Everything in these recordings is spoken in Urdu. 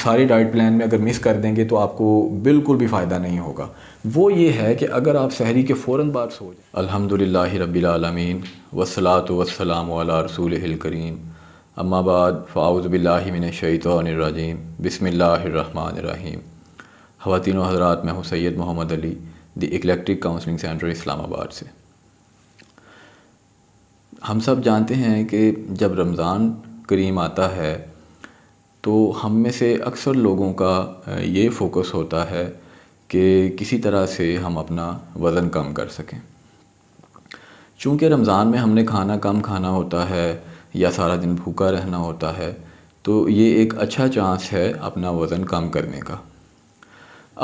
ساری ڈائٹ پلان میں اگر مس کر دیں گے تو آپ کو بالکل بھی فائدہ نہیں ہوگا۔ وہ یہ ہے کہ اگر آپ سحری کے فوراً بعد سو جائیں۔ الحمدللہ رب العالمین والصلاۃ والسلام علی رسولہ الکریم، اما بعد فاعوذ باللہ من الشیطان الرجیم، بسم اللہ الرحمن الرحیم۔ خواتین و حضرات، میں ہوں سید محمد علی، دی ایکلیکٹک کاؤنسلنگ سینٹر اسلام آباد سے۔ ہم سب جانتے ہیں کہ جب رمضان کریم آتا ہے تو ہم میں سے اکثر لوگوں کا یہ فوکس ہوتا ہے کہ کسی طرح سے ہم اپنا وزن کم کر سکیں۔ چونکہ رمضان میں ہم نے کھانا کم کھانا ہوتا ہے یا سارا دن بھوکا رہنا ہوتا ہے، تو یہ ایک اچھا چانس ہے اپنا وزن کم کرنے کا۔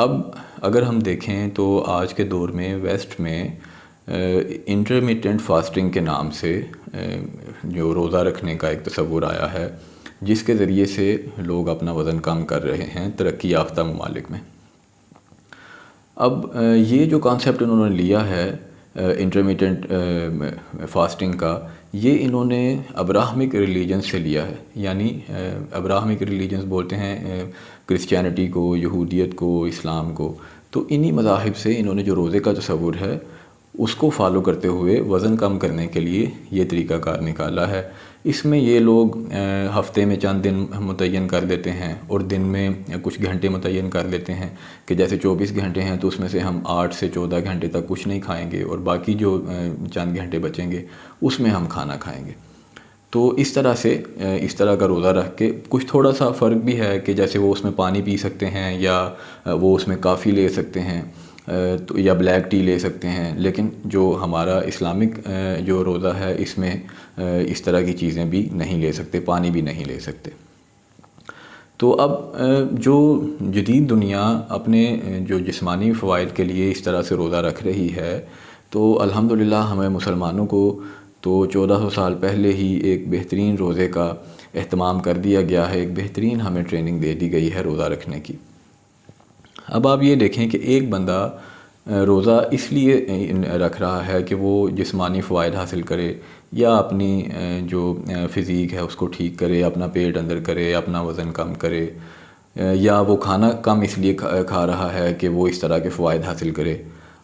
اب اگر ہم دیکھیں تو آج کے دور میں ویسٹ میں انٹرمیٹنٹ فاسٹنگ کے نام سے جو روزہ رکھنے کا ایک تصور آیا ہے، جس کے ذریعے سے لوگ اپنا وزن کم کر رہے ہیں ترقی یافتہ ممالک میں۔ اب یہ جو کانسیپٹ انہوں نے لیا ہے انٹرمیٹنٹ فاسٹنگ کا، یہ انہوں نے ابراہمک ریلیجن سے لیا ہے۔ یعنی ابراہمک ریلیجنز بولتے ہیں کرسچینٹی کو، یہودیت کو، اسلام کو۔ تو انہی مذاہب سے انہوں نے جو روزے کا تصور ہے اس کو فالو کرتے ہوئے وزن کم کرنے کے لیے یہ طریقہ کار نکالا ہے۔ اس میں یہ لوگ ہفتے میں چند دن متعین کر دیتے ہیں اور دن میں کچھ گھنٹے متعین کر لیتے ہیں کہ جیسے 24 گھنٹے ہیں تو اس میں سے ہم 8 سے 14 گھنٹے تک کچھ نہیں کھائیں گے اور باقی جو چند گھنٹے بچیں گے اس میں ہم کھانا کھائیں گے۔ تو اس طرح سے اس طرح کا روزہ رکھ کے کچھ تھوڑا سا فرق بھی ہے کہ جیسے وہ اس میں پانی پی سکتے ہیں یا وہ اس میں کافی لے سکتے ہیں یا بلیک ٹی لے سکتے ہیں، لیکن جو ہمارا اسلامک جو روزہ ہے اس میں اس طرح کی چیزیں بھی نہیں لے سکتے، پانی بھی نہیں لے سکتے۔ تو اب جو جدید دنیا اپنے جو جسمانی فوائد کے لیے اس طرح سے روزہ رکھ رہی ہے، تو الحمدللہ ہمیں مسلمانوں کو تو 1400 سال پہلے ہی ایک بہترین روزے کا اہتمام کر دیا گیا ہے، ایک بہترین ہمیں ٹریننگ دے دی گئی ہے روزہ رکھنے کی۔ اب آپ یہ دیکھیں کہ ایک بندہ روزہ اس لیے رکھ رہا ہے کہ وہ جسمانی فوائد حاصل کرے یا اپنی جو فزیک ہے اس کو ٹھیک کرے، اپنا پیٹ اندر کرے، اپنا وزن کم کرے، یا وہ کھانا کم اس لیے کھا رہا ہے کہ وہ اس طرح کے فوائد حاصل کرے۔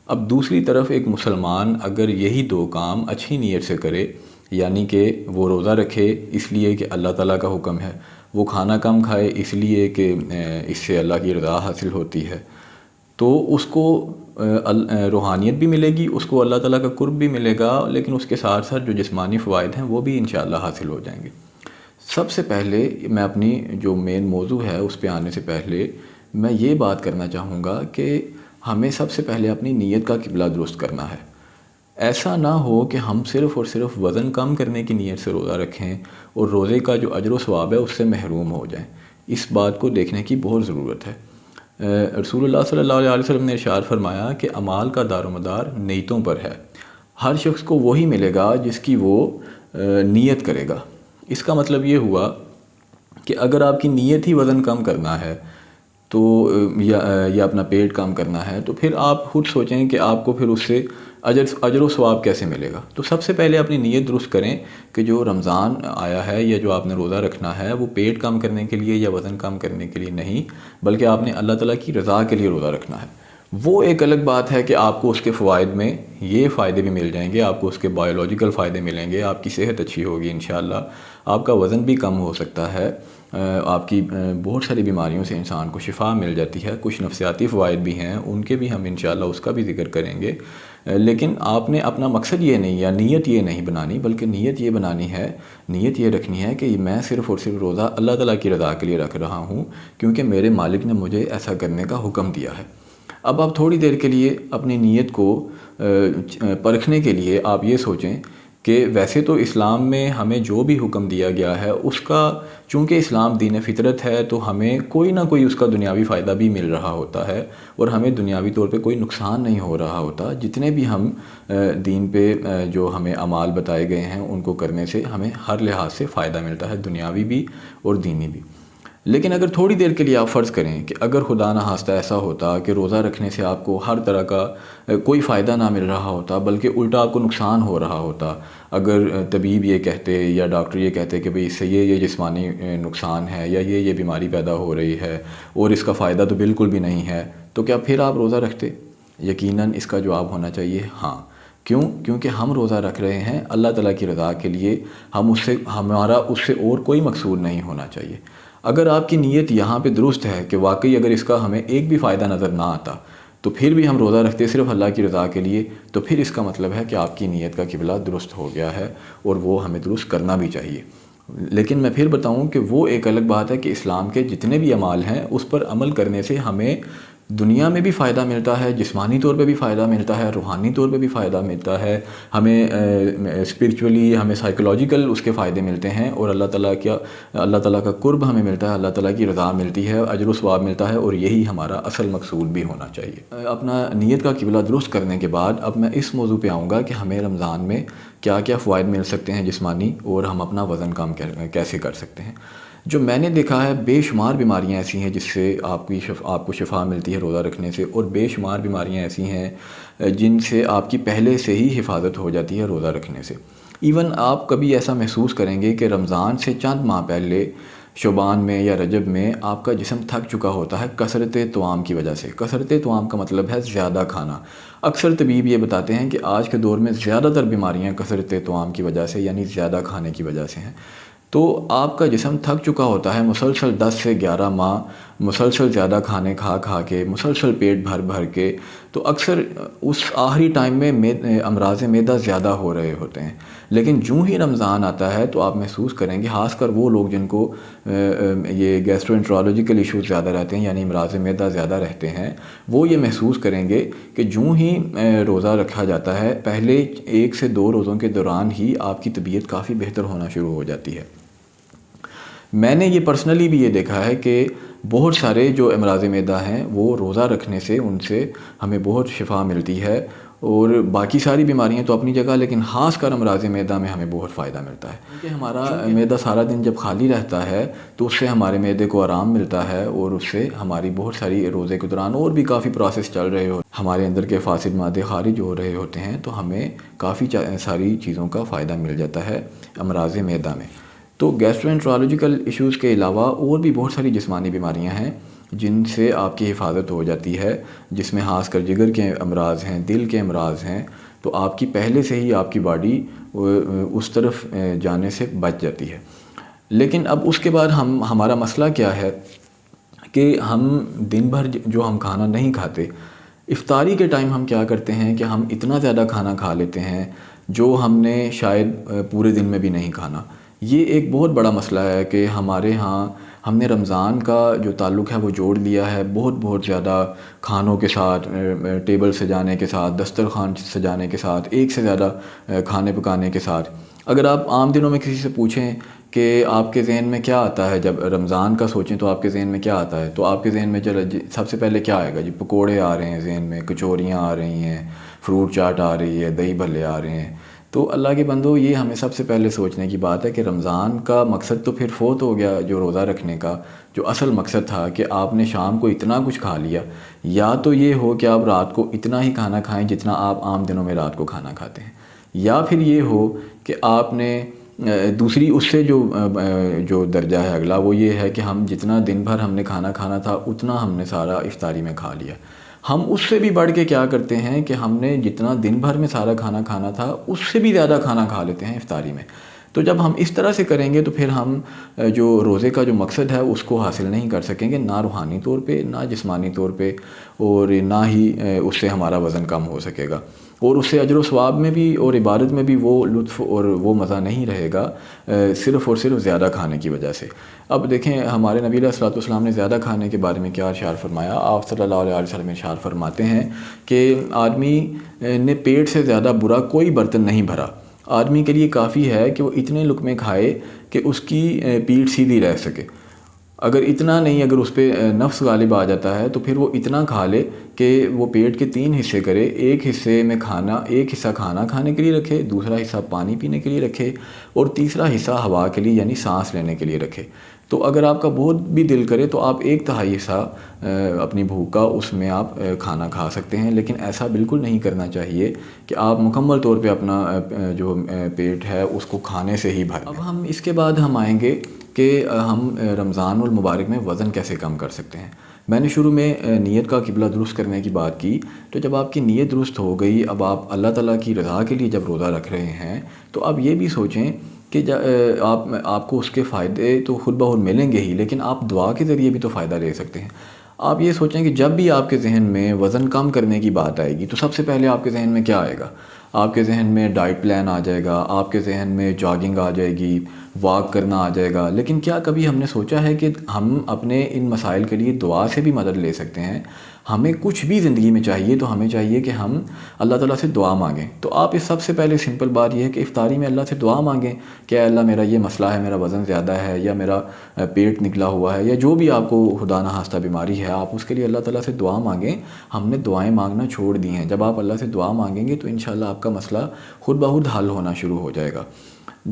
اب دوسری طرف ایک مسلمان اگر یہی دو کام اچھی نیت سے کرے، یعنی کہ وہ روزہ رکھے اس لیے کہ اللہ تعالیٰ کا حکم ہے، وہ کھانا کم کھائے اس لیے کہ اس سے اللہ کی رضا حاصل ہوتی ہے، تو اس کو روحانیت بھی ملے گی، اس کو اللہ تعالیٰ کا قرب بھی ملے گا، لیکن اس کے ساتھ ساتھ جو جسمانی فوائد ہیں وہ بھی انشاءاللہ حاصل ہو جائیں گے۔ سب سے پہلے میں اپنی جو مین موضوع ہے اس پہ آنے سے پہلے میں یہ بات کرنا چاہوں گا کہ ہمیں سب سے پہلے اپنی نیت کا قبلہ درست کرنا ہے۔ ایسا نہ ہو کہ ہم صرف اور صرف وزن کم کرنے کی نیت سے روزہ رکھیں اور روزے کا جو اجر و ثواب ہے اس سے محروم ہو جائیں۔ اس بات کو دیکھنے کی بہت ضرورت ہے۔ رسول اللہ صلی اللہ علیہ وسلم نے ارشاد فرمایا کہ اعمال کا دار و مدار نیتوں پر ہے۔ ہر شخص کو وہی ملے گا جس کی وہ نیت کرے گا۔ اس کا مطلب یہ ہوا کہ اگر آپ کی نیت ہی وزن کم کرنا ہے تو یا اپنا پیٹ کم کرنا ہے، تو پھر آپ خود سوچیں کہ آپ کو پھر اس سے اجر و ثواب کیسے ملے گا۔ تو سب سے پہلے اپنی نیت درست کریں کہ جو رمضان آیا ہے یا جو آپ نے روزہ رکھنا ہے وہ پیٹ کم کرنے کے لیے یا وزن کم کرنے کے لیے نہیں، بلکہ آپ نے اللہ تعالیٰ کی رضا کے لیے روزہ رکھنا ہے۔ وہ ایک الگ بات ہے کہ آپ کو اس کے فوائد میں یہ فائدے بھی مل جائیں گے، آپ کو اس کے بایولوجیکل فائدے ملیں گے، آپ کی صحت اچھی ہوگی انشاءاللہ، آپ کا وزن بھی کم ہو سکتا ہے، آپ کی بہت ساری بیماریوں سے انسان کو شفا مل جاتی ہے، کچھ نفسیاتی فوائد بھی ہیں، ان کے بھی ہم انشاءاللہ اس کا بھی ذکر کریں گے۔ لیکن آپ نے اپنا مقصد یہ نہیں یا نیت یہ نہیں بنانی، بلکہ نیت یہ بنانی ہے، نیت یہ رکھنی ہے کہ میں صرف اور صرف روزہ اللہ تعالیٰ کی رضا کے لیے رکھ رہا ہوں کیونکہ میرے مالک نے مجھے ایسا کرنے کا حکم دیا ہے۔ اب آپ تھوڑی دیر کے لیے اپنی نیت کو پرکھنے کے لیے آپ یہ سوچیں کہ ویسے تو اسلام میں ہمیں جو بھی حکم دیا گیا ہے اس کا، چونکہ اسلام دین فطرت ہے تو ہمیں کوئی نہ کوئی اس کا دنیاوی فائدہ بھی مل رہا ہوتا ہے اور ہمیں دنیاوی طور پہ کوئی نقصان نہیں ہو رہا ہوتا۔ جتنے بھی ہم دین پہ جو ہمیں اعمال بتائے گئے ہیں ان کو کرنے سے ہمیں ہر لحاظ سے فائدہ ملتا ہے، دنیاوی بھی اور دینی بھی۔ لیکن اگر تھوڑی دیر کے لیے آپ فرض کریں کہ اگر خدا نہ خواستہ ایسا ہوتا کہ روزہ رکھنے سے آپ کو ہر طرح کا کوئی فائدہ نہ مل رہا ہوتا بلکہ الٹا آپ کو نقصان ہو رہا ہوتا، اگر طبیب یہ کہتے یا ڈاکٹر یہ کہتے کہ بھئی اس سے یہ جسمانی نقصان ہے یا یہ بیماری پیدا ہو رہی ہے اور اس کا فائدہ تو بالکل بھی نہیں ہے، تو کیا پھر آپ روزہ رکھتے؟ یقیناً اس کا جواب ہونا چاہیے ہاں۔ کیوں؟ کیونکہ ہم روزہ رکھ رہے ہیں اللہ تعالیٰ کی رضا کے لیے، ہمارا اس سے اور کوئی مقصود نہیں ہونا چاہیے۔ اگر آپ کی نیت یہاں پہ درست ہے کہ واقعی اگر اس کا ہمیں ایک بھی فائدہ نظر نہ آتا تو پھر بھی ہم روزہ رکھتے صرف اللہ کی رضا کے لیے، تو پھر اس کا مطلب ہے کہ آپ کی نیت کا قبلہ درست ہو گیا ہے اور وہ ہمیں درست کرنا بھی چاہیے۔ لیکن میں پھر بتاؤں کہ وہ ایک الگ بات ہے کہ اسلام کے جتنے بھی اعمال ہیں اس پر عمل کرنے سے ہمیں دنیا میں بھی فائدہ ملتا ہے، جسمانی طور پہ بھی فائدہ ملتا ہے، روحانی طور پہ بھی فائدہ ملتا ہے، ہمیں اسپرچولی ہمیں سائیکولوجیکل اس کے فائدے ملتے ہیں، اور اللہ تعالیٰ کا قرب ہمیں ملتا ہے، اللہ تعالیٰ کی رضا ملتی ہے، اجر و ثواب ملتا ہے، اور یہی ہمارا اصل مقصود بھی ہونا چاہیے۔ اپنا نیت کا قبلہ درست کرنے کے بعد اب میں اس موضوع پہ آؤں گا کہ ہمیں رمضان میں کیا کیا فوائد مل سکتے ہیں جسمانی، اور ہم اپنا وزن کم کیسے کر سکتے ہیں۔ جو میں نے دیکھا ہے بے شمار بیماریاں ایسی ہیں جس سے آپ کو شفا ملتی ہے روزہ رکھنے سے، اور بے شمار بیماریاں ایسی ہیں جن سے آپ کی پہلے سے ہی حفاظت ہو جاتی ہے روزہ رکھنے سے۔ ایون آپ کبھی ایسا محسوس کریں گے کہ رمضان سے چند ماہ پہلے شعبان میں یا رجب میں آپ کا جسم تھک چکا ہوتا ہے کثرت طعام کی وجہ سے۔ کثرت طعام کا مطلب ہے زیادہ کھانا۔ اکثر طبیب یہ بتاتے ہیں کہ آج کے دور میں زیادہ تر بیماریاں کثرت طعام کی وجہ سے یعنی زیادہ کھانے کی وجہ سے ہیں۔ تو آپ کا جسم تھک چکا ہوتا ہے مسلسل 10 سے 11 ماہ مسلسل زیادہ کھانے کھا کے، مسلسل پیٹ بھر کے، تو اکثر اس آخری ٹائم میں امراض معدہ زیادہ ہو رہے ہوتے ہیں۔ لیکن جو ہی رمضان آتا ہے تو آپ محسوس کریں گے، خاص کر وہ لوگ جن کو یہ گیسٹرو انٹرالوجیکل ایشوز زیادہ رہتے ہیں یعنی امراض معدہ زیادہ رہتے ہیں، وہ یہ محسوس کریں گے کہ جو ہی روزہ رکھا جاتا ہے پہلے 1 سے 2 روزوں کے دوران ہی آپ کی طبیعت کافی بہتر ہونا شروع ہو جاتی ہے۔ میں نے یہ پرسنلی بھی یہ دیکھا ہے کہ بہت سارے جو امراض معدہ ہیں وہ روزہ رکھنے سے ان سے ہمیں بہت شفا ملتی ہے، اور باقی ساری بیماریاں تو اپنی جگہ، لیکن خاص کر امراض معدہ میں ہمیں بہت فائدہ ملتا ہے، کیونکہ ہمارا معدہ سارا دن جب خالی رہتا ہے تو اس سے ہمارے معدے کو آرام ملتا ہے، اور اس سے ہماری بہت ساری روزے کے دوران اور بھی کافی پروسیس چل رہے ہو، ہمارے اندر کے فاسد مادے خارج ہو رہے ہوتے ہیں، تو ہمیں کافی ساری چیزوں کا فائدہ مل جاتا ہے امراض معدہ میں۔ تو گیسٹرو انٹرالوجیکل ایشوز کے علاوہ اور بھی بہت ساری جسمانی بیماریاں ہیں جن سے آپ کی حفاظت ہو جاتی ہے، جس میں خاص کر جگر کے امراض ہیں، دل کے امراض ہیں، تو آپ کی پہلے سے ہی آپ کی باڈی اس طرف جانے سے بچ جاتی ہے۔ لیکن اب اس کے بعد ہمارا مسئلہ کیا ہے کہ ہم دن بھر جو ہم کھانا نہیں کھاتے، افطاری کے ٹائم ہم کیا کرتے ہیں کہ ہم اتنا زیادہ کھانا کھا لیتے ہیں جو ہم نے شاید پورے دن میں بھی نہیں کھانا۔ یہ ایک بہت بڑا مسئلہ ہے کہ ہمارے ہاں ہم نے رمضان کا جو تعلق ہے وہ جوڑ لیا ہے بہت زیادہ کھانوں کے ساتھ، ٹیبل سجانے کے ساتھ، دسترخوان سجانے کے ساتھ، ایک سے زیادہ کھانے پکانے کے ساتھ۔ اگر آپ عام دنوں میں کسی سے پوچھیں کہ آپ کے ذہن میں کیا آتا ہے، جب رمضان کا سوچیں تو آپ کے ذہن میں کیا آتا ہے، تو آپ کے ذہن میں سب سے پہلے کیا آئے گا؟ جی پکوڑے آ رہے ہیں ذہن میں، کچوریاں آ رہی ہیں، فروٹ چاٹ آ رہی ہے، دہی بھلے آ رہے ہیں۔ تو اللہ کے بندو، یہ ہمیں سب سے پہلے سوچنے کی بات ہے کہ رمضان کا مقصد تو پھر فوت ہو گیا، جو روزہ رکھنے کا جو اصل مقصد تھا کہ آپ نے شام کو اتنا کچھ کھا لیا، یا تو یہ ہو کہ آپ رات کو اتنا ہی کھانا کھائیں جتنا آپ عام دنوں میں رات کو کھانا کھاتے ہیں، یا پھر یہ ہو کہ آپ نے دوسری اس سے جو درجہ ہے اگلا، وہ یہ ہے کہ ہم جتنا دن بھر ہم نے کھانا تھا اتنا ہم نے سارا افطاری میں کھا لیا۔ ہم اس سے بھی بڑھ کے کیا کرتے ہیں کہ ہم نے جتنا دن بھر میں سارا کھانا تھا اس سے بھی زیادہ کھانا کھا لیتے ہیں افطاری میں۔ تو جب ہم اس طرح سے کریں گے تو پھر ہم جو روزے کا جو مقصد ہے اس کو حاصل نہیں کر سکیں گے، نہ روحانی طور پہ، نہ جسمانی طور پہ، اور نہ ہی اس سے ہمارا وزن کم ہو سکے گا، اور اس سے اجر و ثواب میں بھی اور عبادت میں بھی وہ لطف اور وہ مزہ نہیں رہے گا، صرف اور صرف زیادہ کھانے کی وجہ سے۔ اب دیکھیں ہمارے نبی علیہ الصلوۃ والسلام نے زیادہ کھانے کے بارے میں کیا ارشاد فرمایا۔ آپ صلی اللہ علیہ وسلم ارشاد فرماتے ہیں کہ آدمی نے پیٹ سے زیادہ برا کوئی برتن نہیں بھرا۔ آدمی کے لیے کافی ہے کہ وہ اتنے لقمے کھائے کہ اس کی پیٹھ سیدھی رہ سکے۔ اگر اتنا نہیں، اگر اس پہ نفس غالب آ جاتا ہے تو پھر وہ اتنا کھا لے کہ وہ پیٹ کے 3 حصے کرے، ایک حصہ کھانا کھانے کے لیے رکھے، دوسرا حصہ پانی پینے کے لیے رکھے، اور تیسرا حصہ ہوا کے لیے یعنی سانس لینے کے لیے رکھے۔ تو اگر آپ کا بہت بھی دل کرے تو آپ 1/3 حصہ اپنی بھوک کا اس میں آپ کھانا کھا سکتے ہیں، لیکن ایسا بالکل نہیں کرنا چاہیے کہ آپ مکمل طور پہ اپنا جو پیٹ ہے اس کو کھانے سے ہی بھر دیں۔ اب ہم اس کے بعد ہم آئیں گے کہ ہم رمضان المبارک میں وزن کیسے کم کر سکتے ہیں۔ میں نے شروع میں نیت کا قبلہ درست کرنے کی بات کی، تو جب آپ کی نیت درست ہو گئی، اب آپ اللہ تعالیٰ کی رضا کے لیے جب روزہ رکھ رہے ہیں تو اب یہ بھی سوچیں کہ آپ کو اس کے فائدے تو خود بخود ملیں گے ہی، لیکن آپ دعا کے ذریعے بھی تو فائدہ لے سکتے ہیں۔ آپ یہ سوچیں کہ جب بھی آپ کے ذہن میں وزن کم کرنے کی بات آئے گی تو سب سے پہلے آپ کے ذہن میں کیا آئے گا؟ آپ کے ذہن میں ڈائٹ پلان آ جائے گا، آپ کے ذہن میں جاگنگ آ جائے گی، واک کرنا آ جائے گا، لیکن کیا کبھی ہم نے سوچا ہے کہ ہم اپنے ان مسائل کے لیے دعا سے بھی مدد لے سکتے ہیں؟ ہمیں کچھ بھی زندگی میں چاہیے تو ہمیں چاہیے کہ ہم اللہ تعالیٰ سے دعا مانگیں۔ تو آپ اس سب سے پہلے سمپل بات یہ ہے کہ افطاری میں اللہ سے دعا مانگیں کہ اے اللہ میرا یہ مسئلہ ہے، میرا وزن زیادہ ہے یا میرا پیٹ نکلا ہوا ہے یا جو بھی آپ کو خدا نخواستہ بیماری ہے، آپ اس کے لیے اللہ تعالیٰ سے دعا مانگیں۔ ہم نے دعائیں مانگنا چھوڑ دی ہیں، جب آپ اللہ سے دعا مانگیں گے تو انشاءاللہ آپ کا مسئلہ خود بخود حل ہونا شروع ہو جائے گا۔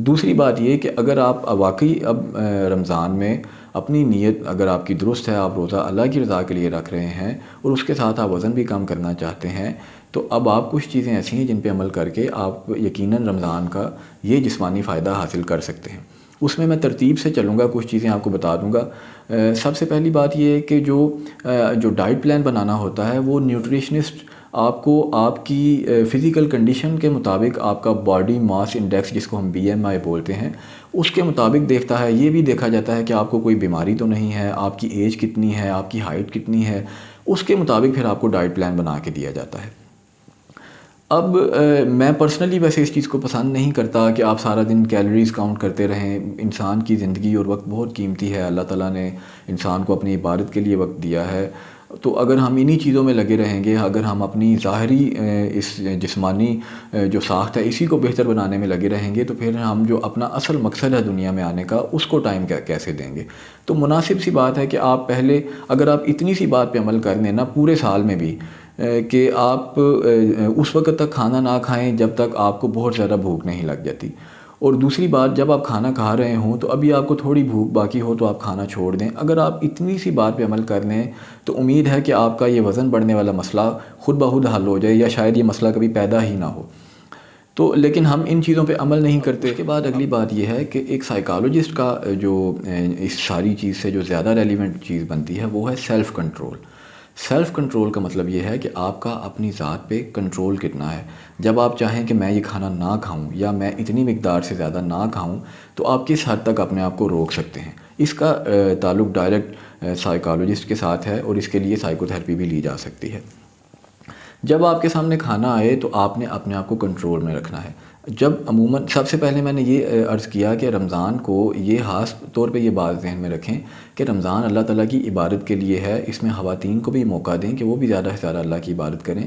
دوسری بات یہ کہ اگر آپ واقعی اب رمضان میں اپنی نیت اگر آپ کی درست ہے، آپ روزہ اللہ کی رضا کے لیے رکھ رہے ہیں اور اس کے ساتھ آپ وزن بھی کم کرنا چاہتے ہیں، تو اب آپ کچھ چیزیں ایسی ہیں جن پہ عمل کر کے آپ یقیناً رمضان کا یہ جسمانی فائدہ حاصل کر سکتے ہیں۔ اس میں ترتیب سے چلوں گا، کچھ چیزیں آپ کو بتا دوں گا۔ سب سے پہلی بات یہ ہے کہ جو ڈائٹ پلان بنانا ہوتا ہے وہ نیوٹریشنسٹ آپ کو آپ کی فزیکل کنڈیشن کے مطابق آپ کا باڈی ماس انڈیکس جس کو ہم BMI بولتے ہیں اس کے مطابق دیکھتا ہے۔ یہ بھی دیکھا جاتا ہے کہ آپ کو کوئی بیماری تو نہیں ہے، آپ کی ایج کتنی ہے، آپ کی ہائٹ کتنی ہے، اس کے مطابق پھر آپ کو ڈائٹ پلان بنا کے دیا جاتا ہے۔ اب میں پرسنلی ویسے اس چیز کو پسند نہیں کرتا کہ آپ سارا دن کیلوریز کاؤنٹ کرتے رہیں۔ انسان کی زندگی اور وقت بہت قیمتی ہے، اللہ تعالیٰ نے انسان کو اپنی عبادت کے لیے وقت دیا ہے، تو اگر ہم انہی چیزوں میں لگے رہیں گے، اگر ہم اپنی ظاہری اس جسمانی جو ساخت ہے اسی کو بہتر بنانے میں لگے رہیں گے تو پھر ہم جو اپنا اصل مقصد ہے دنیا میں آنے کا اس کو ٹائم کیسے دیں گے؟ تو مناسب سی بات ہے کہ آپ پہلے اگر آپ اتنی سی بات پہ عمل کر لیں نا پورے سال میں بھی، کہ آپ اس وقت تک کھانا نہ کھائیں جب تک آپ کو بہت زیادہ بھوک نہیں لگ جاتی، اور دوسری بات جب آپ کھانا کھا رہے ہوں تو ابھی آپ کو تھوڑی بھوک باقی ہو تو آپ کھانا چھوڑ دیں۔ اگر آپ اتنی سی بات پہ عمل کر لیں تو امید ہے کہ آپ کا یہ وزن بڑھنے والا مسئلہ خود بخود حل ہو جائے، یا شاید یہ مسئلہ کبھی پیدا ہی نہ ہو۔ تو لیکن ہم ان چیزوں پہ عمل نہیں کرتے۔ اس کے بعد اگلی بات یہ ہے کہ ایک سائیکالوجسٹ کا جو اس ساری چیز سے جو زیادہ ریلیونٹ چیز بنتی ہے وہ ہے سیلف کنٹرول۔ سیلف کنٹرول کا مطلب یہ ہے کہ آپ کا اپنی ذات پہ کنٹرول کتنا ہے۔ جب آپ چاہیں کہ میں یہ کھانا نہ کھاؤں یا میں اتنی مقدار سے زیادہ نہ کھاؤں تو آپ کس حد تک اپنے آپ کو روک سکتے ہیں۔ اس کا تعلق ڈائریکٹ سائیکالوجسٹ کے ساتھ ہے اور اس کے لیے سائیکو تھیراپی بھی لی جا سکتی ہے۔ جب آپ کے سامنے کھانا آئے تو آپ نے اپنے آپ کو کنٹرول میں رکھنا ہے۔ جب عموماً سب سے پہلے میں نے یہ عرض کیا کہ رمضان کو یہ خاص طور پہ یہ بات ذہن میں رکھیں کہ رمضان اللہ تعالیٰ کی عبادت کے لیے ہے، اس میں خواتین کو بھی موقع دیں کہ وہ بھی زیادہ سے زیادہ اللہ کی عبادت کریں۔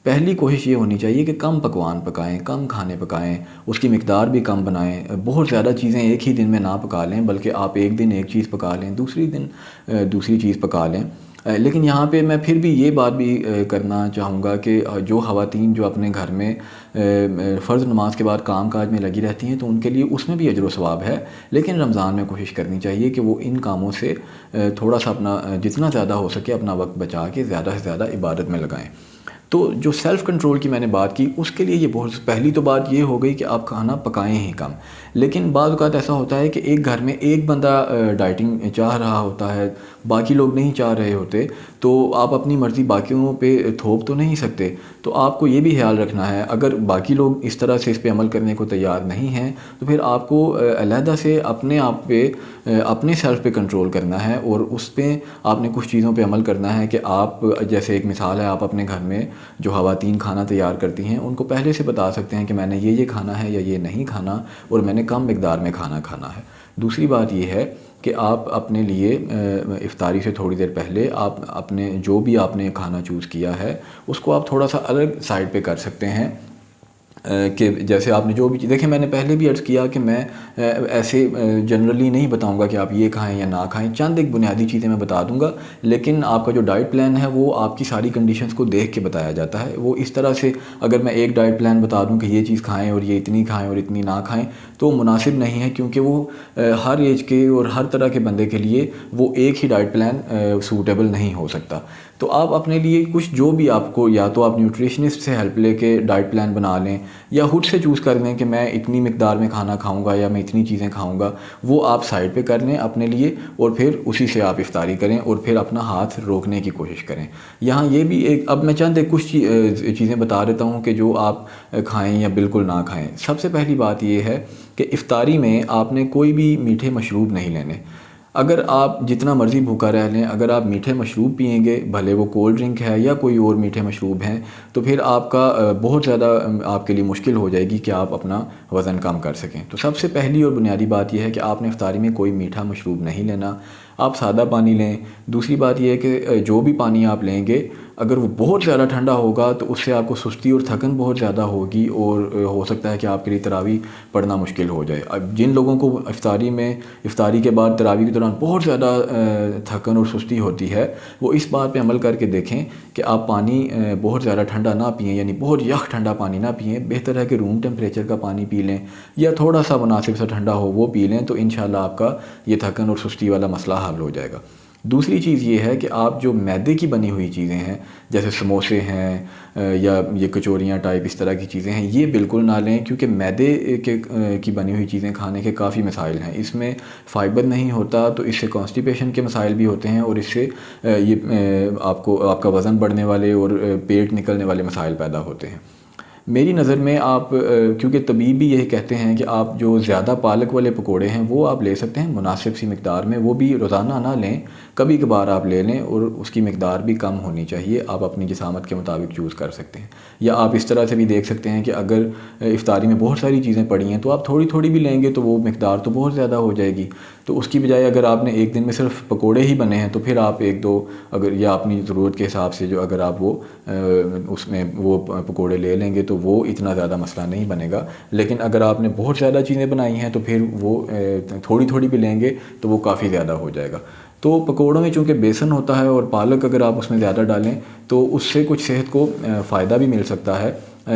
پہلی کوشش یہ ہونی چاہیے کہ کم پکوان پکائیں، کم کھانے پکائیں، اس کی مقدار بھی کم بنائیں، بہت زیادہ چیزیں ایک ہی دن میں نہ پکا لیں بلکہ آپ ایک دن ایک چیز پکا لیں، دوسری دن دوسری چیز پکا لیں۔ لیکن یہاں پہ میں پھر بھی یہ بات بھی کرنا چاہوں گا کہ جو خواتین جو اپنے گھر میں فرض نماز کے بعد کام کاج میں لگی رہتی ہیں تو ان کے لیے اس میں بھی اجر و ثواب ہے، لیکن رمضان میں کوشش کرنی چاہیے کہ وہ ان کاموں سے تھوڑا سا اپنا جتنا زیادہ ہو سکے اپنا وقت بچا کے زیادہ سے زیادہ عبادت میں لگائیں۔ تو جو سیلف کنٹرول کی میں نے بات کی اس کے لیے یہ بہت پہلی تو بات یہ ہو گئی کہ آپ کھانا پکائیں ہی کم۔ لیکن بعض اوقات ایسا ہوتا ہے کہ ایک گھر میں ایک بندہ ڈائٹنگ چاہ رہا ہوتا ہے، باقی لوگ نہیں چاہ رہے ہوتے، تو آپ اپنی مرضی باقیوں پہ تھوپ تو نہیں سکتے۔ تو آپ کو یہ بھی خیال رکھنا ہے اگر باقی لوگ اس طرح سے اس پہ عمل کرنے کو تیار نہیں ہیں تو پھر آپ کو علیحدہ سے اپنے آپ پہ اپنے سیلف پہ کنٹرول کرنا ہے، اور اس پہ آپ نے کچھ چیزوں پہ عمل کرنا ہے کہ آپ جیسے ایک مثال ہے، آپ اپنے گھر میں جو خواتین کھانا تیار کرتی ہیں ان کو پہلے سے بتا سکتے ہیں کہ میں نے یہ کھانا ہے یا یہ نہیں کھانا، اور میں نے کم مقدار میں کھانا ہے۔ دوسری بات یہ ہے کہ آپ اپنے لیے افطاری سے تھوڑی دیر پہلے آپ اپنے جو بھی آپ نے کھانا چوز کیا ہے اس کو آپ تھوڑا سا الگ سائڈ پہ کر سکتے ہیں، کہ جیسے آپ نے جو بھی دیکھیں، میں نے پہلے بھی عرض کیا کہ میں ایسے جنرلی نہیں بتاؤں گا کہ آپ یہ کھائیں یا نہ کھائیں، چند ایک بنیادی چیزیں میں بتا دوں گا، لیکن آپ کا جو ڈائٹ پلان ہے وہ آپ کی ساری کنڈیشنز کو دیکھ کے بتایا جاتا ہے۔ وہ اس طرح سے اگر میں ایک ڈائٹ پلان بتا دوں کہ یہ چیز کھائیں اور یہ اتنی کھائیں اور اتنی نہ کھائیں تو وہ مناسب نہیں ہے، کیونکہ وہ ہر ایج کے اور ہر طرح کے بندے کے لیے وہ ایک ہی ڈائٹ پلان سوٹیبل نہیں ہو سکتا۔ تو آپ اپنے لیے کچھ جو بھی آپ کو، یا تو آپ نیوٹریشنسٹ سے ہیلپ لے کے ڈائٹ پلان بنا لیں، یا خود سے چوز کر لیں کہ میں اتنی مقدار میں کھانا کھاؤں گا یا میں اتنی چیزیں کھاؤں گا، وہ آپ سائڈ پہ کر لیں اپنے لیے، اور پھر اسی سے آپ افطاری کریں اور پھر اپنا ہاتھ روکنے کی کوشش کریں۔ یہاں یہ بھی اب میں چند ایک کچھ چیزیں بتا دیتا ہوں کہ جو آپ کھائیں یا بالکل نہ کھائیں۔ سب سے پہلی بات یہ ہے کہ افطاری میں آپ نے کوئی بھی میٹھے مشروب نہیں لینے۔ اگر آپ جتنا مرضی بھوکا رہ لیں، اگر آپ میٹھے مشروب پئیں گے، بھلے وہ کولڈ ڈرنک ہے یا کوئی اور میٹھے مشروب ہیں، تو پھر آپ کا بہت زیادہ آپ کے لیے مشکل ہو جائے گی کہ آپ اپنا وزن کم کر سکیں۔ تو سب سے پہلی اور بنیادی بات یہ ہے کہ آپ نے افطاری میں کوئی میٹھا مشروب نہیں لینا، آپ سادہ پانی لیں۔ دوسری بات یہ ہے کہ جو بھی پانی آپ لیں گے، اگر وہ بہت زیادہ ٹھنڈا ہوگا تو اس سے آپ کو سستی اور تھکن بہت زیادہ ہوگی، اور ہو سکتا ہے کہ آپ کے لیے تراویح پڑھنا مشکل ہو جائے۔ اب جن لوگوں کو افطاری کے بعد تراویح کے دوران بہت زیادہ تھکن اور سستی ہوتی ہے، وہ اس بات پہ عمل کر کے دیکھیں کہ آپ پانی بہت زیادہ ٹھنڈا نہ پئیں، یعنی بہت یخ ٹھنڈا پانی نہ پئیں۔ بہتر ہے کہ روم ٹیمپریچر کا پانی پی لیں، یا تھوڑا سا مناسب سا ٹھنڈا ہو وہ پی لیں، تو انشاءاللہ آپ کا یہ تھکن اور سستی والا مسئلہ حل ہو جائے گا۔ دوسری چیز یہ ہے کہ آپ جو میدے کی بنی ہوئی چیزیں ہیں، جیسے سموسے ہیں یا یہ کچوریاں ٹائپ اس طرح کی چیزیں ہیں، یہ بالکل نہ لیں، کیونکہ میدے کی بنی ہوئی چیزیں کھانے کے کافی مسائل ہیں۔ اس میں فائبر نہیں ہوتا، تو اس سے کانسٹیپیشن کے مسائل بھی ہوتے ہیں، اور اس سے یہ آپ کا وزن بڑھنے والے اور پیٹ نکلنے والے مسائل پیدا ہوتے ہیں۔ میری نظر میں آپ کیونکہ طبیب بھی یہی کہتے ہیں کہ آپ جو زیادہ پالک والے پکوڑے ہیں وہ آپ لے سکتے ہیں مناسب سی مقدار میں، وہ بھی روزانہ نہ لیں، کبھی کبھار آپ لے لیں، اور اس کی مقدار بھی کم ہونی چاہیے۔ آپ اپنی جسامت کے مطابق چوز کر سکتے ہیں، یا آپ اس طرح سے بھی دیکھ سکتے ہیں کہ اگر افطاری میں بہت ساری چیزیں پڑی ہیں تو آپ تھوڑی تھوڑی بھی لیں گے تو وہ مقدار تو بہت زیادہ ہو جائے گی۔ تو اس کی بجائے اگر آپ نے ایک دن میں صرف پکوڑے ہی بنے ہیں تو پھر آپ ایک دو، اگر یا اپنی ضرورت کے حساب سے جو اگر آپ وہ اس میں وہ پکوڑے لے لیں گے تو وہ اتنا زیادہ مسئلہ نہیں بنے گا۔ لیکن اگر آپ نے بہت زیادہ چیزیں بنائی ہیں تو پھر وہ تھوڑی تھوڑی بھی لیں گے تو وہ کافی زیادہ ہو جائے گا۔ تو پکوڑوں میں چونکہ بیسن ہوتا ہے اور پالک اگر آپ اس میں زیادہ ڈالیں تو اس سے کچھ صحت کو فائدہ بھی مل سکتا ہے،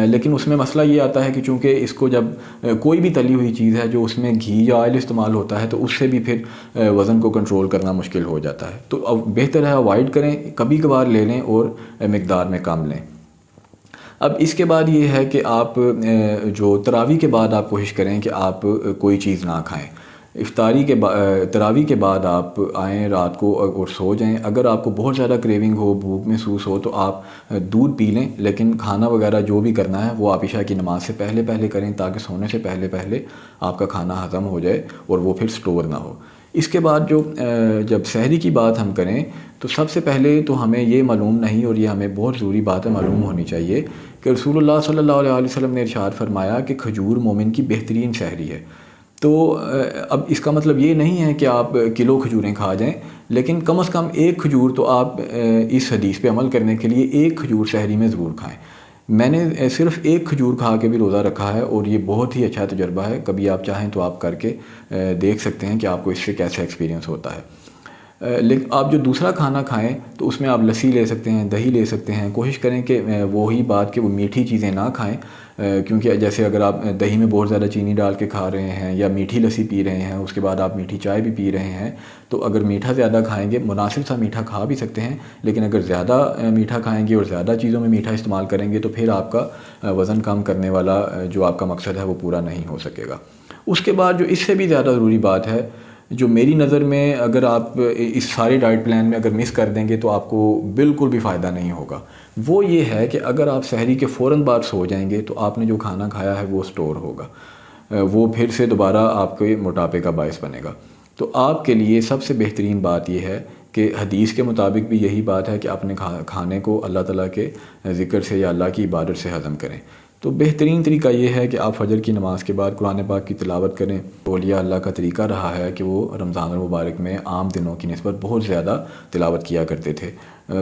لیکن اس میں مسئلہ یہ آتا ہے کہ چونکہ اس کو جب کوئی بھی تلی ہوئی چیز ہے جو اس میں گھی یا آئل استعمال ہوتا ہے تو اس سے بھی پھر وزن کو کنٹرول کرنا مشکل ہو جاتا ہے۔ تو اب بہتر ہے اوائڈ کریں، کبھی کبھار لے لیں اور مقدار میں کم لیں۔ اب اس کے بعد یہ ہے کہ آپ جو تراویح کے بعد آپ کوشش کریں کہ آپ کوئی چیز نہ کھائیں۔ تراویح کے بعد آپ آئیں رات کو اور سو جائیں۔ اگر آپ کو بہت زیادہ کریونگ ہو، بھوک محسوس ہو، تو آپ دودھ پی لیں، لیکن کھانا وغیرہ جو بھی کرنا ہے وہ آپ عشاء کی نماز سے پہلے کریں، تاکہ سونے سے پہلے آپ کا کھانا ہضم ہو جائے اور وہ پھر سٹور نہ ہو۔ اس کے بعد جب سحری کی بات ہم کریں تو سب سے پہلے تو ہمیں یہ معلوم نہیں، اور یہ ہمیں بہت ضروری بات ہے معلوم ہونی چاہیے، کہ رسول اللہ صلی اللہ علیہ وسلم نے ارشاد فرمایا کہ کھجور مومن کی بہترین سحری ہے۔ تو اب اس کا مطلب یہ نہیں ہے کہ آپ کلو کھجوریں کھا جائیں، لیکن کم از کم ایک کھجور تو آپ اس حدیث پہ عمل کرنے کے لیے ایک کھجور سحری میں ضرور کھائیں۔ میں نے صرف ایک کھجور کھا کے بھی روزہ رکھا ہے، اور یہ بہت ہی اچھا تجربہ ہے۔ کبھی آپ چاہیں تو آپ کر کے دیکھ سکتے ہیں کہ آپ کو اس سے کیسا ایکسپیرینس ہوتا ہے۔ لیکن آپ جو دوسرا کھانا کھائیں تو اس میں آپ لسی لے سکتے ہیں، دہی لے سکتے ہیں۔ کوشش کریں کہ وہی بات کہ وہ میٹھی چیزیں نہ کھائیں، کیونکہ جیسے اگر آپ دہی میں بہت زیادہ چینی ڈال کے کھا رہے ہیں، یا میٹھی لسی پی رہے ہیں، اس کے بعد آپ میٹھی چائے بھی پی رہے ہیں، تو اگر میٹھا زیادہ کھائیں گے، مناسب سا میٹھا کھا بھی سکتے ہیں، لیکن اگر زیادہ میٹھا کھائیں گے اور زیادہ چیزوں میں میٹھا استعمال کریں گے تو پھر آپ کا وزن کم کرنے والا جو آپ کا مقصد ہے وہ پورا نہیں ہو سکے گا۔ اس کے بعد جو اس سے بھی زیادہ ضروری بات ہے، جو میری نظر میں اگر آپ اس سارے ڈائٹ پلان میں اگر مس کر دیں گے تو آپ کو بالکل بھی فائدہ نہیں ہوگا، وہ یہ ہے کہ اگر آپ سحری کے فوراً بعد سو جائیں گے تو آپ نے جو کھانا کھایا ہے وہ سٹور ہوگا، وہ پھر سے دوبارہ آپ کے موٹاپے کا باعث بنے گا۔ تو آپ کے لیے سب سے بہترین بات یہ ہے کہ حدیث کے مطابق بھی یہی بات ہے کہ اپنے کھانے کو اللہ تعالیٰ کے ذکر سے یا اللہ کی عبادت سے ہضم کریں۔ تو بہترین طریقہ یہ ہے کہ آپ فجر کی نماز کے بعد قرآن پاک کی تلاوت کریں۔ اولیاء اللہ کا طریقہ رہا ہے کہ وہ رمضان المبارک میں عام دنوں کی نسبت بہت زیادہ تلاوت کیا کرتے تھے۔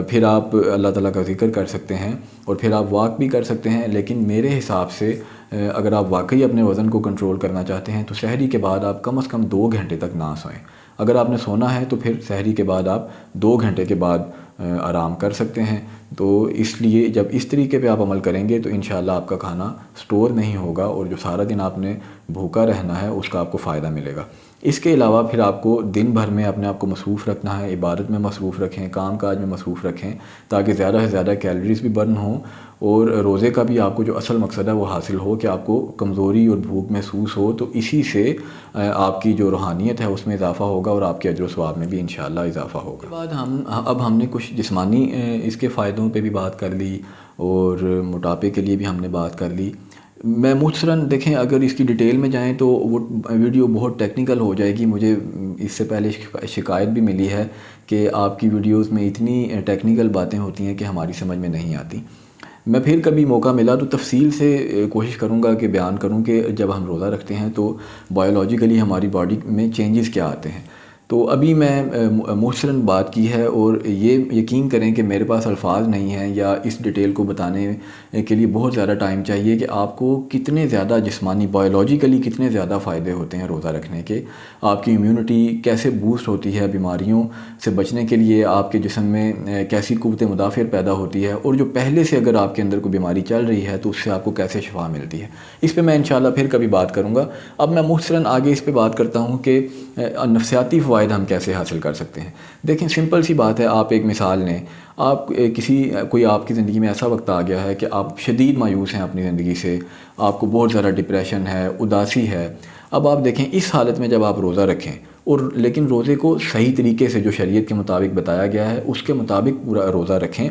پھر آپ اللہ تعالیٰ کا ذکر کر سکتے ہیں اور پھر آپ واک بھی کر سکتے ہیں، لیکن میرے حساب سے اگر آپ واقعی اپنے وزن کو کنٹرول کرنا چاہتے ہیں تو سحری کے بعد آپ کم از کم 2 گھنٹے تک نہ سوئیں۔ اگر آپ نے سونا ہے تو پھر سحری کے بعد آپ 2 گھنٹے کے بعد آرام کر سکتے ہیں۔ تو اس لیے جب اس طریقے پہ آپ عمل کریں گے تو انشاءاللہ آپ کا کھانا سٹور نہیں ہوگا اور جو سارا دن آپ نے بھوکا رہنا ہے اس کا آپ کو فائدہ ملے گا۔ اس کے علاوہ پھر آپ کو دن بھر میں اپنے آپ کو مصروف رکھنا ہے، عبادت میں مصروف رکھیں، کام کاج میں مصروف رکھیں، تاکہ زیادہ سے زیادہ کیلریز بھی برن ہوں اور روزے کا بھی آپ کو جو اصل مقصد ہے وہ حاصل ہو کہ آپ کو کمزوری اور بھوک محسوس ہو، تو اسی سے آپ کی جو روحانیت ہے اس میں اضافہ ہوگا اور آپ کے اجر و ثواب میں بھی انشاءاللہ اضافہ ہوگا۔ اس کے بعد اب ہم نے کچھ جسمانی اس کے فائدوں پہ بھی بات کر لی اور موٹاپے کے لیے بھی ہم نے بات کر لی۔ میں مختصراً دیکھیں اگر اس کی ڈیٹیل میں جائیں تو وہ ویڈیو بہت ٹیکنیکل ہو جائے گی۔ مجھے اس سے پہلے شکایت بھی ملی ہے کہ آپ کی ویڈیوز میں اتنی ٹیکنیکل باتیں ہوتی ہیں کہ ہماری سمجھ میں نہیں آتی۔ میں پھر کبھی موقع ملا تو تفصیل سے کوشش کروں گا کہ بیان کروں کہ جب ہم روزہ رکھتے ہیں تو بایولوجیکلی ہماری باڈی میں چینجز کیا آتے ہیں۔ تو ابھی میں مختصراً بات کی ہے اور یہ یقین کریں کہ میرے پاس الفاظ نہیں ہیں یا اس ڈیٹیل کو بتانے کے لیے بہت زیادہ ٹائم چاہیے کہ آپ کو کتنے زیادہ جسمانی بایولوجیکلی کتنے زیادہ فائدے ہوتے ہیں روزہ رکھنے کے، آپ کی امیونٹی کیسے بوسٹ ہوتی ہے، بیماریوں سے بچنے کے لیے آپ کے جسم میں کیسی قوت مدافعت پیدا ہوتی ہے، اور جو پہلے سے اگر آپ کے اندر کوئی بیماری چل رہی ہے تو اس سے آپ کو کیسے شفا ملتی ہے۔ اس پہ میں انشاءاللہ پھر کبھی بات کروں گا۔ اب میں مختصراً آگے اس پہ بات کرتا ہوں کہ نفسیاتی فوائد ہم کیسے حاصل کر سکتے ہیں۔ دیکھیں سمپل سی بات ہے، آپ ایک مثال لیں، آپ کوئی آپ کی زندگی میں ایسا وقت آ گیا ہے کہ آپ شدید مایوس ہیں اپنی زندگی سے، آپ کو بہت زیادہ ڈپریشن ہے، اداسی ہے۔ اب آپ دیکھیں اس حالت میں جب آپ روزہ رکھیں اور لیکن روزے کو صحیح طریقے سے جو شریعت کے مطابق بتایا گیا ہے اس کے مطابق پورا روزہ رکھیں،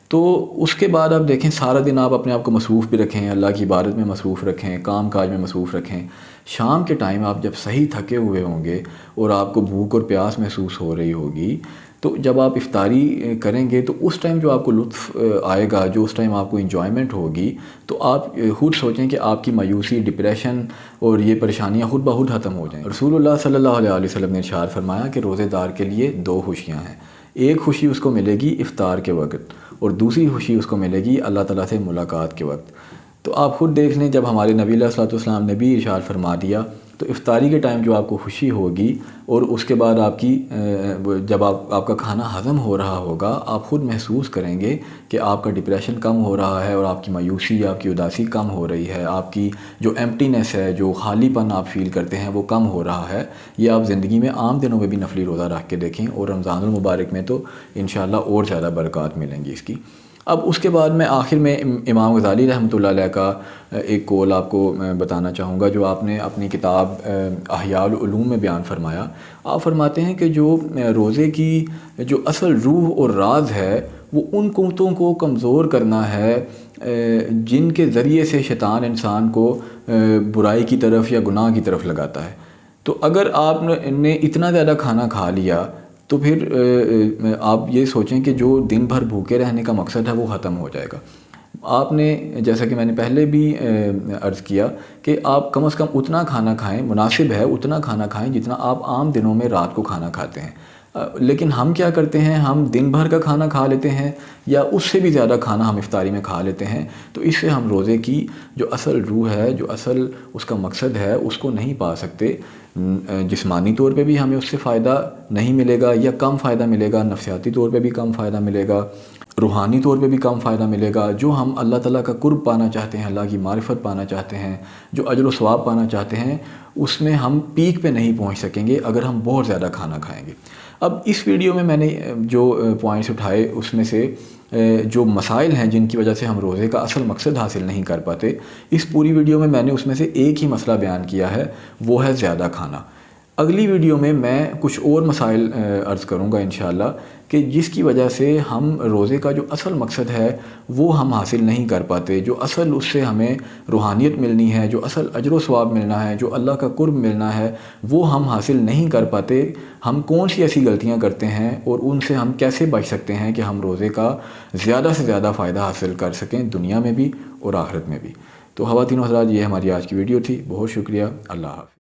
تو اس کے بعد آپ دیکھیں سارا دن آپ اپنے آپ کو مصروف بھی رکھیں، اللہ کی عبادت میں مصروف رکھیں، کام کاج میں مصروف رکھیں۔ شام کے ٹائم آپ جب صحیح تھکے ہوئے ہوں گے اور آپ کو بھوک اور پیاس محسوس ہو رہی ہوگی، تو جب آپ افطاری کریں گے تو اس ٹائم جو آپ کو لطف آئے گا، جو اس ٹائم آپ کو انجوائمنٹ ہوگی، تو آپ خود سوچیں کہ آپ کی مایوسی، ڈپریشن اور یہ پریشانیاں خود بخود ختم ہو جائیں۔ رسول اللہ صلی اللہ علیہ وسلم نے ارشاد فرمایا کہ روزے دار کے لیے 2 خوشیاں ہیں، ایک خوشی اس کو ملے گی افطار کے وقت اور دوسری خوشی اس کو ملے گی اللہ تعالیٰ سے ملاقات کے وقت۔ تو آپ خود دیکھ لیں، جب ہمارے نبی علیہ الصلوۃ والسلام نے بھی ارشاد فرما دیا تو افطاری کے ٹائم جو آپ کو خوشی ہوگی اور اس کے بعد جب آپ کا کھانا ہضم ہو رہا ہوگا، آپ خود محسوس کریں گے کہ آپ کا ڈپریشن کم ہو رہا ہے اور آپ کی مایوسی، آپ کی اداسی کم ہو رہی ہے، آپ کی جو ایمپٹینس ہے، جو خالی پن آپ فیل کرتے ہیں وہ کم ہو رہا ہے۔ یہ آپ زندگی میں عام دنوں میں بھی نفلی روزہ رکھ کے دیکھیں اور رمضان المبارک میں تو انشاءاللہ اور زیادہ برکات ملیں گی اس کی۔ اب اس کے بعد میں آخر میں امام غزالی رحمۃ اللہ علیہ کا ایک قول آپ کو بتانا چاہوں گا جو آپ نے اپنی کتاب احیاء العلوم میں بیان فرمایا۔ آپ فرماتے ہیں کہ جو روزے کی جو اصل روح اور راز ہے وہ ان قوتوں کو کمزور کرنا ہے جن کے ذریعے سے شیطان انسان کو برائی کی طرف یا گناہ کی طرف لگاتا ہے۔ تو اگر آپ نے اتنا زیادہ کھانا کھا لیا تو پھر آپ یہ سوچیں کہ جو دن بھر بھوکے رہنے کا مقصد ہے وہ ختم ہو جائے گا۔ آپ نے جیسا کہ میں نے پہلے بھی عرض کیا کہ آپ کم از کم اتنا کھانا کھائیں، مناسب ہے اتنا کھانا کھائیں جتنا آپ عام دنوں میں رات کو کھانا کھاتے ہیں۔ لیکن ہم کیا کرتے ہیں، ہم دن بھر کا کھانا کھا لیتے ہیں یا اس سے بھی زیادہ کھانا ہم افطاری میں کھا لیتے ہیں، تو اس سے ہم روزے کی جو اصل روح ہے، جو اصل اس کا مقصد ہے، اس کو نہیں پا سکتے۔ جسمانی طور پہ بھی ہمیں اس سے فائدہ نہیں ملے گا یا کم فائدہ ملے گا، نفسیاتی طور پہ بھی کم فائدہ ملے گا، روحانی طور پہ بھی کم فائدہ ملے گا۔ جو ہم اللہ تعالیٰ کا قرب پانا چاہتے ہیں، اللہ کی معرفت پانا چاہتے ہیں، جو اجر و ثواب پانا چاہتے ہیں، اس میں ہم پیک پہ نہیں پہنچ سکیں گے اگر ہم بہت زیادہ کھانا کھائیں گے۔ اب اس ویڈیو میں نے جو پوائنٹس اٹھائے اس میں سے جو مسائل ہیں جن کی وجہ سے ہم روزے کا اصل مقصد حاصل نہیں کر پاتے، اس پوری ویڈیو میں نے اس میں سے ایک ہی مسئلہ بیان کیا ہے، وہ ہے زیادہ کھانا۔ اگلی ویڈیو میں کچھ اور مسائل عرض کروں گا انشاءاللہ کہ جس کی وجہ سے ہم روزے کا جو اصل مقصد ہے وہ ہم حاصل نہیں کر پاتے، جو اصل اس سے ہمیں روحانیت ملنی ہے، جو اصل اجر و ثواب ملنا ہے، جو اللہ کا قرب ملنا ہے، وہ ہم حاصل نہیں کر پاتے۔ ہم کون سی ایسی غلطیاں کرتے ہیں اور ان سے ہم کیسے بچ سکتے ہیں کہ ہم روزے کا زیادہ سے زیادہ فائدہ حاصل کر سکیں، دنیا میں بھی اور آخرت میں بھی۔ تو خواتین و حضرات، یہ ہماری آج کی ویڈیو تھی. بہت شکریہ. اللہ حافظ.